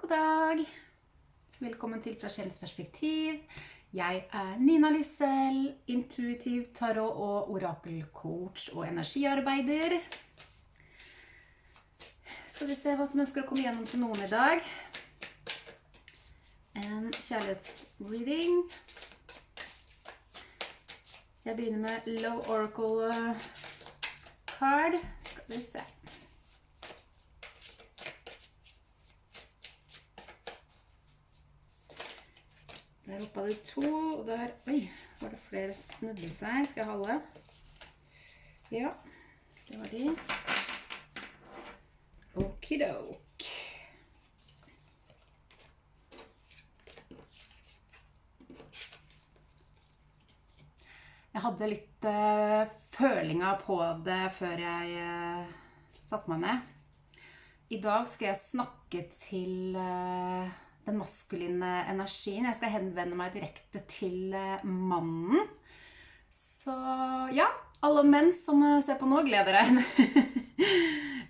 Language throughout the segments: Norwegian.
God dag! Velkommen til Fra Sjelens perspektiv. Jeg Nina Lissel, intuitiv tarot- og orakelcoach og energiarbeider. Skal vi se hva som ønsker å komme gjennom til noen i dag. En kjærlighetsreading. Jeg begynner med Low Oracle card. Skal vi se. Der hoppa det 2, og der, var det flere som snudde seg. Skal jeg holde? Ja, det var de. Okidok. Jeg hadde litt følinga på det før jeg satte meg ned. I dag skal jeg snakke til den maskuline energien. Jeg skal henvende meg direkte til mannen. Så ja, alle menn som ser på nå, gleder deg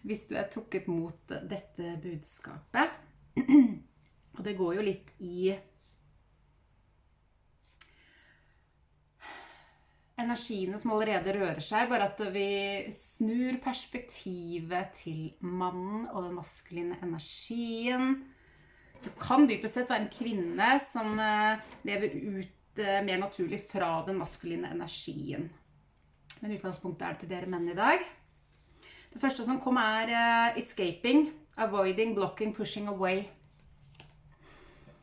hvis du trukket mot dette budskapet. Og det går jo litt i energiene som allerede rører seg, bare at vi snur perspektivet til mannen og den maskuline energien. Du kan dypest sett være en kvinne som lever ut mer naturlig fra den maskuline energien. Men utgangspunktet det til dere menn i dag. Det første som kom escaping, avoiding, blocking, pushing away.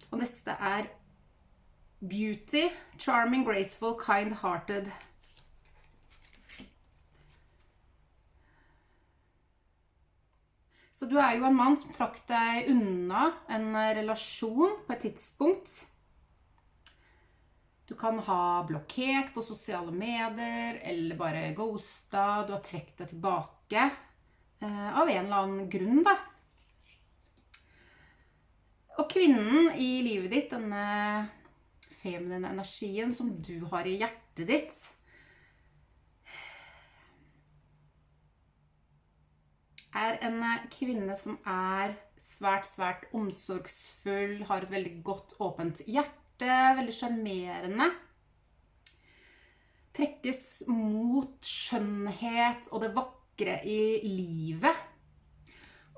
Og neste beauty, charming, graceful, kind-hearted. Så du jo en mann som trakk deg unna en relasjon på et tidspunkt. Du kan ha blokkert på sosiale medier, eller bare ghosta. Du har trekt deg tilbake av en eller annen grunn, da. Og kvinnen i livet ditt, denne feminine energien som du har i hjertet ditt, en kvinne som svært, svært omsorgsfull, har et veldig godt, åpent hjerte, veldig sjarmerende. Trekkes mot skjønnhet og det vakre i livet.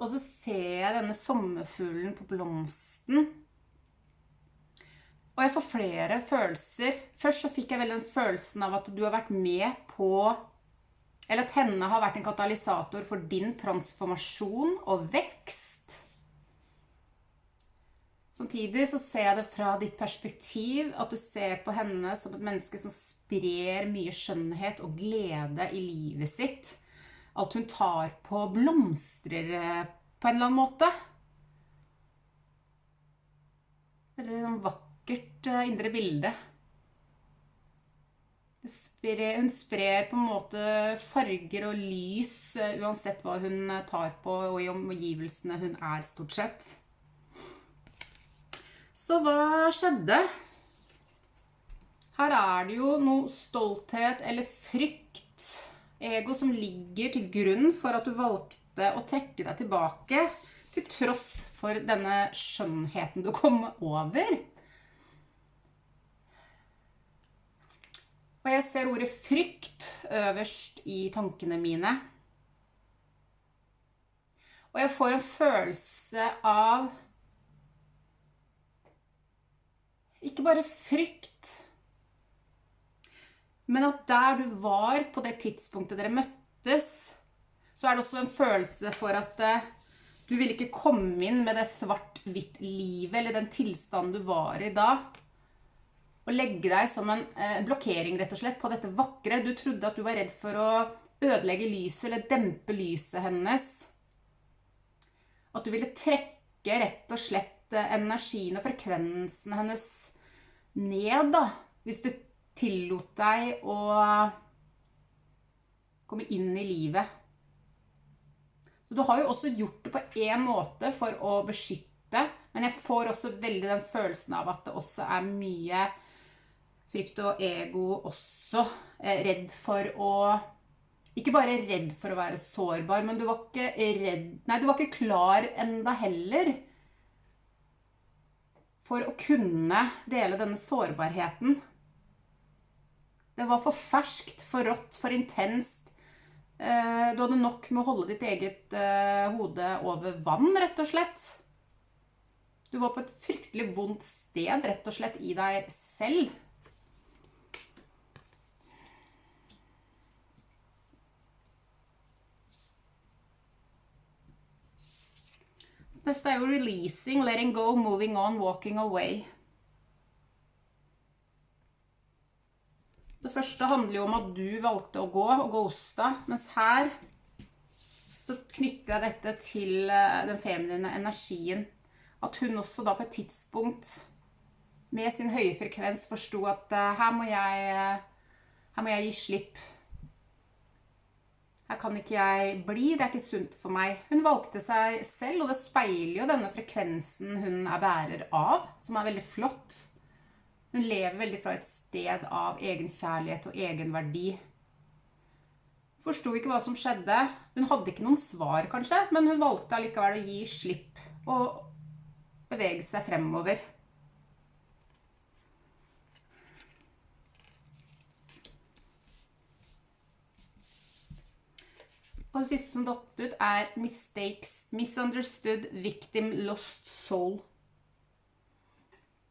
Og så ser jeg denne sommerfuglen på blomsten. Og jeg får flere følelser. Først så fikk jeg vel den følelsen av at du har vært med på, eller at henne har vært en katalysator for din transformasjon og vekst. Samtidig så ser jeg det fra ditt perspektiv, at du ser på henne som et menneske som sprer mye skjønnhet og glede i livet sitt. Alt hun tar på blomstrer på en eller annen måte. Veldig vakkert indre bilde. Hun sprer på en måte farger og lys uansett hva hun tar på og i omgivelsene hun stort sett. Så hva skjedde? Her det jo noe stolthet eller frykt, ego som ligger til grunn for at du valgte å trekke deg tilbake til tross for denne skjønnheten du kom over. Og jeg ser ordet frykt øverst i tankene mine. Og jeg får en følelse av ikke bare frykt, men at der du var på det tidspunktet dere møttes, så det også en følelse for at du ville ikke komme inn med det svart-hvitt livet, eller den tilstanden du var i da, og legge deg som en blokkering rett og slett på dette vakre. Du trodde at du var redd for å ødelegge lyset eller dempe lyset hennes. At du ville trekke rett og slett energien og frekvensen hennes ned da, hvis du tillot deg å komme inn i livet. Så du har jo også gjort det på en måte for å beskytte, men jeg får også veldig den følelsen av at det også mye frykt og ego også, redd for å, ikke bare redd for å være sårbar, men du var ikke klar enda heller for å kunne dele denne sårbarheten. Det var for ferskt, for rått, for intenst. Du hadde nok med å holde ditt eget hode over vann, rett og slett. Du var på et fryktelig vondt sted, rett og slett, i deg selv. Neste er jo releasing, letting go, moving on, walking away. Det første handler jo om at du valgte å gå og ghosta, mens her så knytter jeg dette til den feminine energien. At hun også da på et tidspunkt med sin høye frekvens forstod at her må jeg gi slipp. Her kan ikke jeg bli, det er ikke sunt for meg. Hun valgte seg selv, og det speiler jo denne frekvensen hun er bærer av, som er veldig flott. Hun lever veldig fra et sted av egenkjærlighet og egenverdi. Forstod ikke hva som skjedde. Hun hadde ikke noen svar, kanskje, men hun valgte allikevel å gi slipp og bevege seg fremover. Og det siste som datt ut er mistakes, misunderstood, victim, lost soul.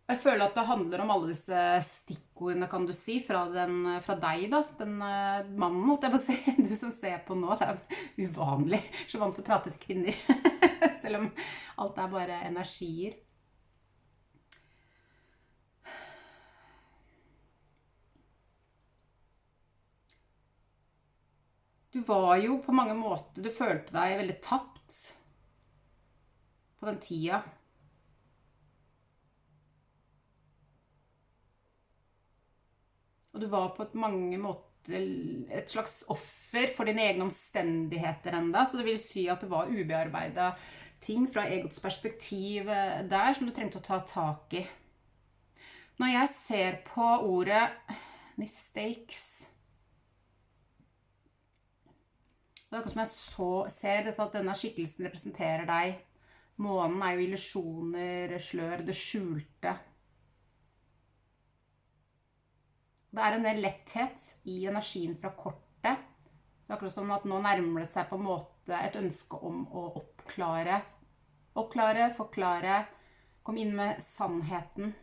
Jeg føler at det handler om alle disse stikkordene, kan du si, fra deg da, den mannen, måtte jeg bare si, du som ser på nå, det er uvanlig, så vant til å prate til kvinner, selv om alt er bare energier. Du var jo på mange måter, du følte deg veldig tapt på den tida. Og du var på mange måter et slags offer for dine egne omstendigheter enda, så det vil si at det var ubearbeidet ting fra egots perspektiv der som du trengte å ta tak i. Når jeg ser på ordet mistakes, det er akkurat som jeg ser dette at denne skikkelsen representerer deg. Månen er jo illusjoner, slør, det skjulte. Det er en mer letthet i energien fra kortet. Så akkurat som at nå nærmer det seg på en måte et ønske om å oppklare, forklare, komme inn med sannheten,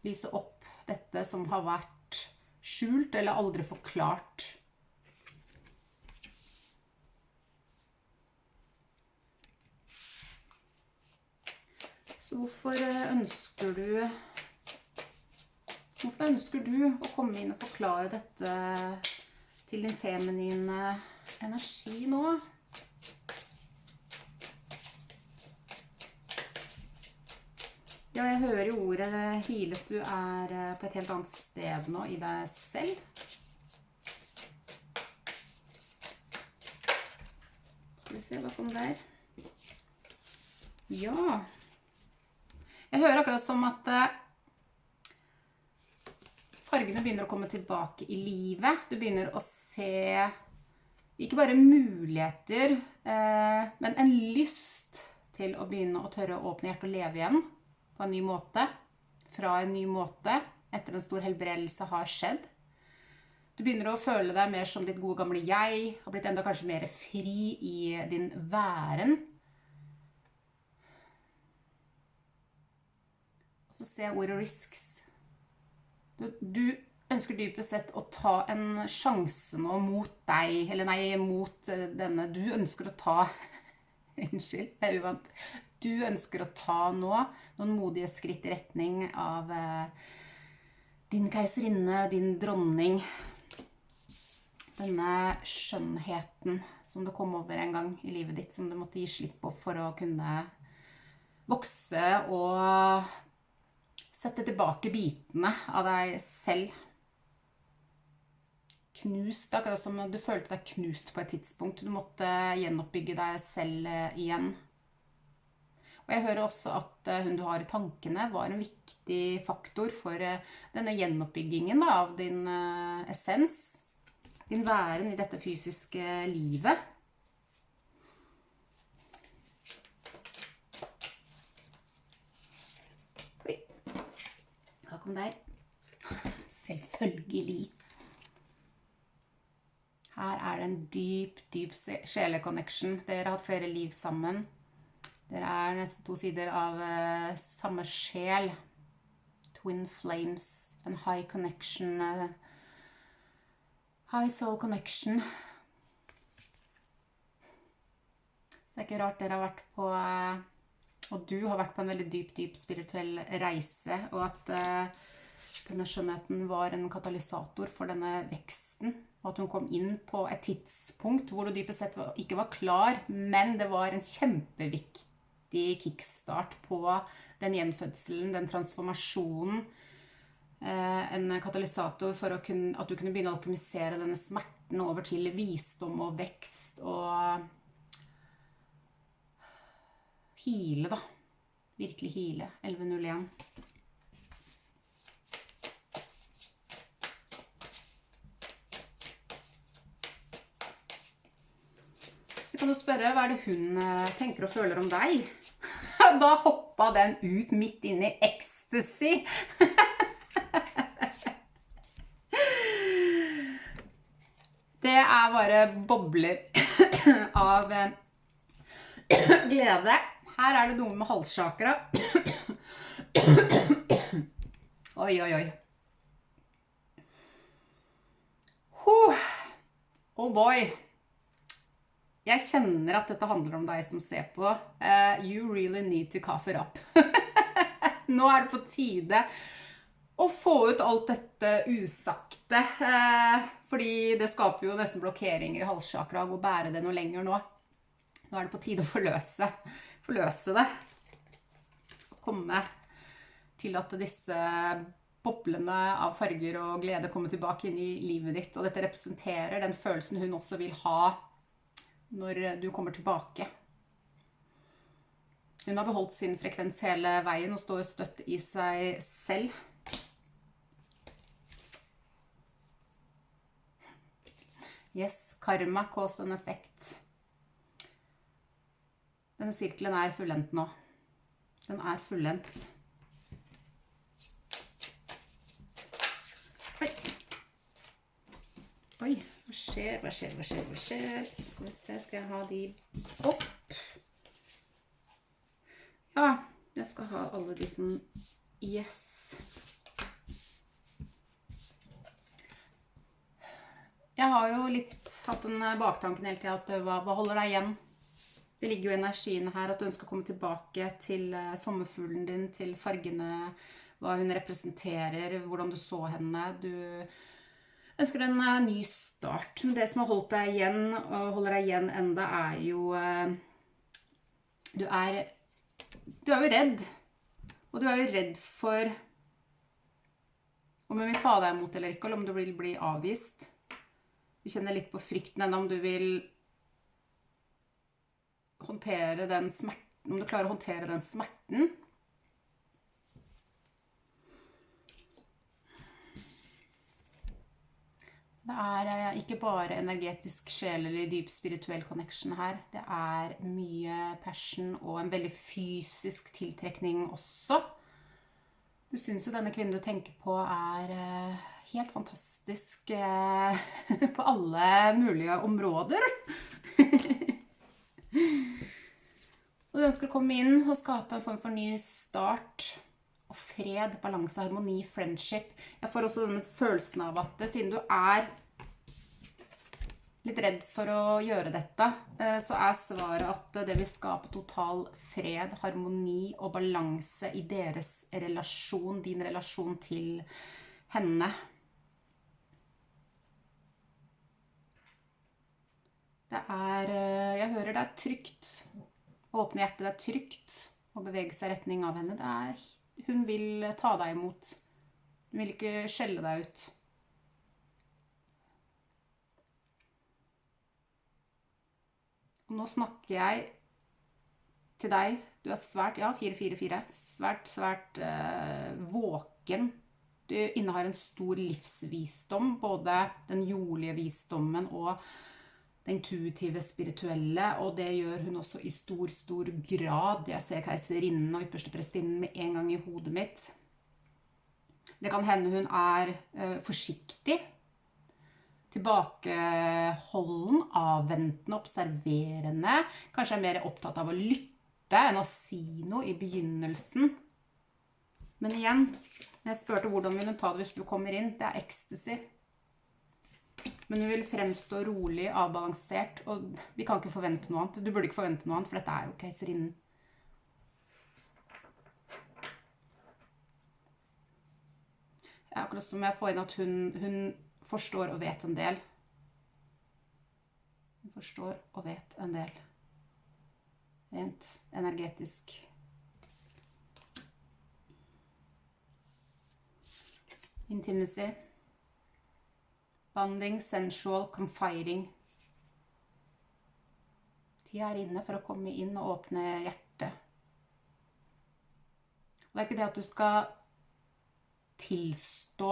lyse opp dette som har vært skjult eller aldri forklart. Så hvorfor ønsker du å komme inn og forklare dette til din feminine energi nå? Ja, jeg hører jo ordet healet. Du er på et helt annet sted nå i deg selv. Skal vi se hva kom der. Ja. Jeg hører akkurat som at fargene begynner å komme tilbake i livet. Du begynner å se ikke bare muligheter, men en lyst til å begynne å tørre å åpne hjertet og leve igjen på en ny måte. Fra en ny måte, etter en stor helbredelse har skjedd. Du begynner å føle deg mer som ditt gode gamle jeg, har blitt enda kanskje mer fri i din væren. Og så ser jeg ordet risks. Du ønsker dypest sett å ta en sjanse nå mot deg, eller nei, mot denne. Du ønsker å ta, unnskyld, det er uvant. Du ønsker å ta nå noen modige skritt i retning av din keiserinne, din dronning. Denne skjønnheten som du kom over en gang i livet ditt, som du måtte gi slipp på for å kunne vokse og sette tilbake bitene av deg selv. Knust, akkurat som du følte deg knust på et tidspunkt. Du måtte gjenoppbygge deg selv igjen. Og jeg hører også at hun du har i tankene var en viktig faktor for denne gjenoppbyggingen av din essens, din væren i dette fysiske livet. om der. Selvfølgelig. Her det en dyp, dyp sjeleconnection. Dere har hatt flere liv sammen. Dere nesten to sider av samme sjel. Twin flames. En high connection. High soul connection. Så det ikke rart dere har vært på... Og du har vært på en veldig dyp, dyp spirituell reise, og at denne skjønnheten var en katalysator for denne veksten, og at hun kom inn på et tidspunkt hvor du dypest sett ikke var klar, men det var en kjempeviktig kickstart på den gjenfødselen, den transformasjonen, en katalysator for at du kunne begynne å alkemisere denne smerten over til visdom og vekst og heale da. Virkelig heale. 1101. Så vi kan jo spørre, hva det hun tenker og føler om deg? Da hoppet den ut midt inn i ecstasy. Det bare bobler av glede. Her det noe med halschakra. Oi, oi, oi. Oh boy. Jeg kjenner at dette handler om deg som ser på. You really need to cough it up. Nå det på tide å få ut alt dette usagte. Fordi det skaper jo nesten blokkeringer i halschakra å bære det noe lenger nå. Nå det på tide å forløse det. Komme til at disse boblene av farger og glede kommer tilbake inn i livet ditt. Og dette representerer den følelsen hun også vil ha når du kommer tilbake. Hun har beholdt sin frekvens hele veien og står støtt i seg selv. Yes, karma, cause and effect. Denne sirkelen fullendt nå. Den fullendt. Oi. Oi, hva skjer? Skal vi se, skal jeg ha de opp? Ja, jeg skal ha alle de som... Yes. Jeg har jo hatt en baktanken hele tiden at hva holder deg igjen? Det ligger jo energien her at du ønsker å komme tilbake til sommerfuglen din, til fargene, hva hun representerer, hvordan du så henne. Du ønsker en ny start. Men det som har holdt deg igjen, og holder deg igjen enda, jo... Du jo redd. Og du jo redd for om hun vil ta deg imot eller ikke, eller om du vil bli avvist. Du kjenner litt på frykten enda om du vil... håndtere den smerten, om du klarer å håndtere den smerten. Det ikke bare energetisk sjel eller dyp spirituell connection her. Det mye passion og en veldig fysisk tiltrekning også. Du synes jo denne kvinnen du tenker på helt fantastisk på alle mulige områder. Og du ønsker å komme inn og skape en form for ny start og fred, balanse, harmoni, friendship. Jeg får også denne følelsen av at siden du litt redd for å gjøre dette, så svaret at det vil skape total fred, harmoni og balanse i deres relasjon, din relasjon til henne. Jeg hører det trygt. Åpne hjertet, det trygt å bevege seg i retning av henne. Hun vil ta deg imot. Hun vil ikke skjelle deg ut. Og nå snakker jeg til deg. Du svært, 444, svært våken. Du innehar en stor livsvisdom, både den jordlige visdommen og det intuitive, spirituelle, og det gjør hun også i stor grad. Jeg ser keiserinnen og ypperste prestinnen med en gang i hodet mitt. Det kan hende hun forsiktig, tilbakeholden, avventende, observerende. Kanskje mer opptatt av å lytte enn å si noe i begynnelsen. Men igjen, jeg spurte hvordan vil hun ta det hvis du kommer inn. Det ecstasy. Men hun vil fremstå rolig, avbalansert, og vi kan ikke forvente noe annet. Du burde ikke forvente noe annet, for dette jo keiserinnen. Akkurat som jeg får inn at hun forstår og vet en del. Hun forstår og vet en del. Rent energetisk. Intimacy. Bonding, sensual, confiding. De inne for å komme inn og åpne hjertet. Og det ikke det at du skal tilstå.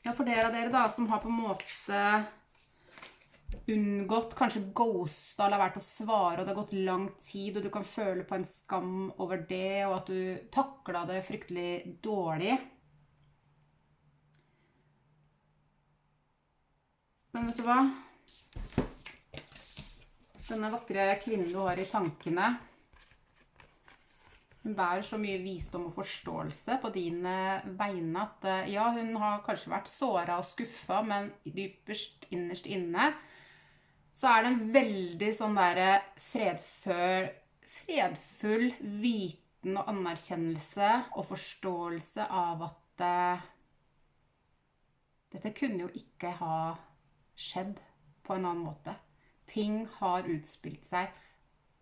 Ja, for dere av dere da, som har på en måte unngått, kanskje ghosta eller vært å svare, og det har gått lang tid, og du kan føle på en skam over det, og at du taklet det fryktelig dårlig. Men vet du hva? Denne vakre kvinnen du har i tankene, hun bærer så mye visdom og forståelse på dine vegne at ja, hun har kanskje vært såret og skuffet, men dypest innerst inne så det en veldig sånn der fredfull viten og anerkjennelse og forståelse av at dette kunne jo ikke ha skjedd på en annen måte. Ting har utspilt seg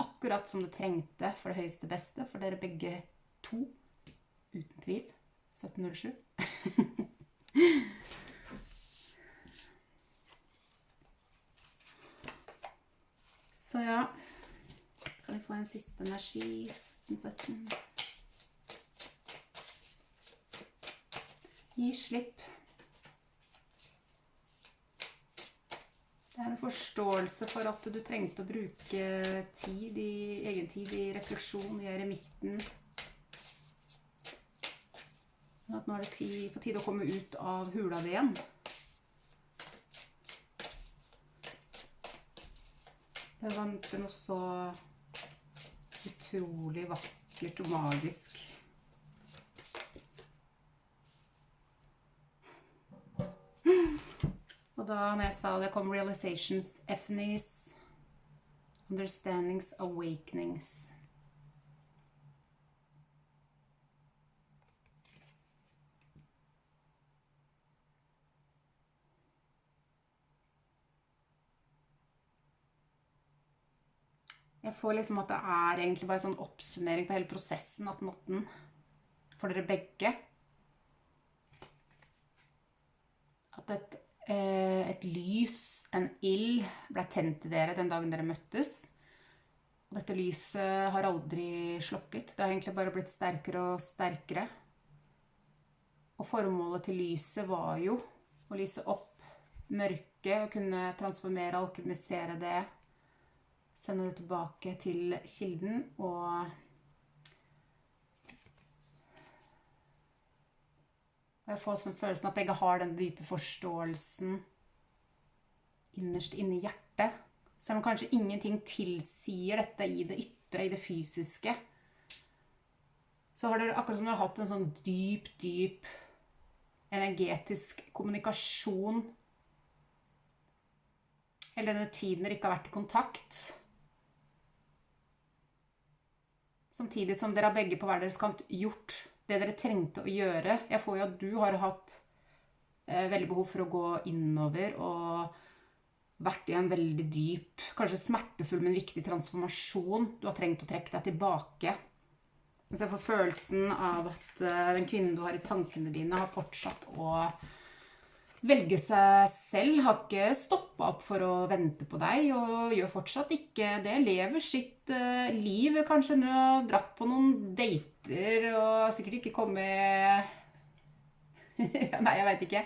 akkurat som det trengte for det høyeste beste, for dere begge to, uten tvil, 1707. Så ja, kan vi få en siste energi, 1717. Gi slipp. Det en forståelse for at du trengte å bruke egen tid i refleksjon, i eremitten. At nå det på tide å komme ut av hula di igjen. Det vant noe så utrolig vakkert og magisk. Og da når jeg sa det kom realizations, epiphanies, understandings, awakenings. Jeg får liksom at det egentlig bare sånn oppsummering på hele prosessen 1818 for dere begge. At et lys, en ild, ble tent i dere den dagen dere møttes. Og dette lyset har aldri slokket. Det har egentlig bare blitt sterkere og sterkere. Og formålet til lyset var jo å lyse opp mørket og kunne transformere, alkemisere det, sende det tilbake til kilden og jeg får sånn følelsen at begge har den dype forståelsen innerst inne i hjertet. Selv om kanskje ingenting tilsier dette i det ytre, i det fysiske. Så har dere akkurat som dere har hatt en sånn dyp energetisk kommunikasjon. Eller denne tiden dere ikke har vært i kontakt. Samtidig som dere har begge på hver deres kant gjort det dere trengte å gjøre. Jeg får jo at du har hatt veldig behov for å gå innover og vært i en veldig dyp, kanskje smertefull, men viktig transformasjon. Du har trengt å trekke deg tilbake. Mens jeg får følelsen av at den kvinnen du har i tankene dine har fortsatt å velge seg selv, har ikke stoppet opp for å vente på deg, og gjør fortsatt ikke det. Lever sitt liv, kanskje hun har dratt på noen dater, og sikkert ikke kommet... Nei, jeg vet ikke.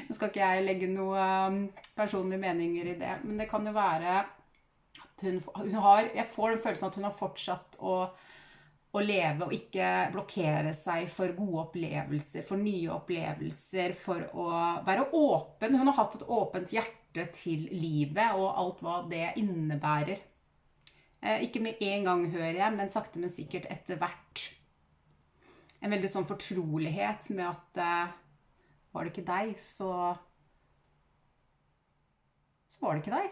Nå skal ikke jeg legge noen personlige meninger i det, men det kan jo være at jeg får den følelsen at hun har fortsatt å å leve og ikke blokkere seg for gode opplevelser, for nye opplevelser, for å være åpen. Hun har hatt et åpent hjerte til livet og alt hva det innebærer. Ikke med en gang, hører jeg, men sakte, men sikkert etter hvert. En veldig sånn fortrolighet med at var det ikke deg, så var det ikke deg.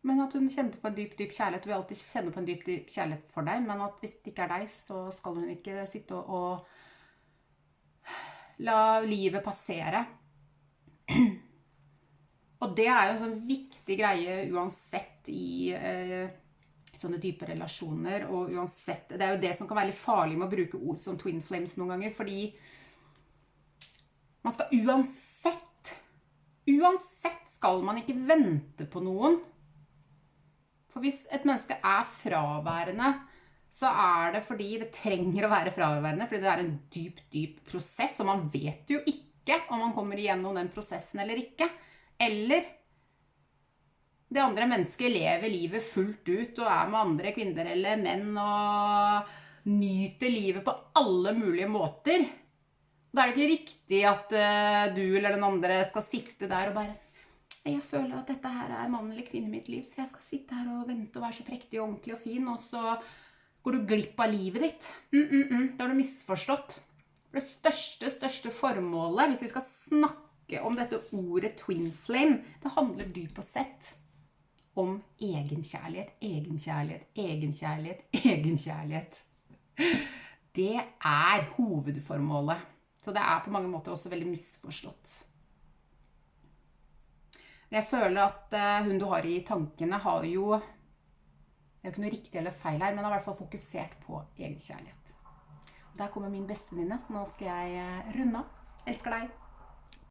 Men at hun kjente på en dyp, dyp kjærlighet, og vil alltid kjenne på en dyp, dyp kjærlighet for deg, men at hvis det ikke er deg, så skal hun ikke sitte og la livet passere. Og det er jo en sånn viktig greie uansett i sånne dype relasjoner, og uansett, det er jo det som kan være litt farlig med å bruke ord som twin flames noen ganger, fordi man skal uansett skal man ikke vente på noen. For hvis et menneske er fraværende, så er det fordi det trenger å være fraværende, fordi det er en dyp, dyp prosess, og man vet jo ikke om man kommer igjennom den prosessen eller ikke. Eller det andre mennesket lever livet fullt ut, og er med andre kvinner eller menn, og nyter livet på alle mulige måter. Da er det ikke riktig at du eller den andre skal sitte der og bare jeg føler at dette her er mann eller kvinne i mitt liv, så jeg skal sitte her og vente og være så prektig og ordentlig og fin, og så går du glipp av livet ditt. Da har du misforstått. Det største formålet, hvis vi skal snakke om dette ordet twin flame, det handler dypt sett om egenkjærlighet, egenkjærlighet, egenkjærlighet, egenkjærlighet. Det er hovedformålet. Så det er på mange måter også veldig misforstått. Jeg føler at hun du har i tankene har jo, det er jo ikke noe riktig eller feil her, men har i hvert fall fokusert på egenkjærlighet. Og der kommer min bestevenninne, så nå skal jeg runde av. Elsker deg!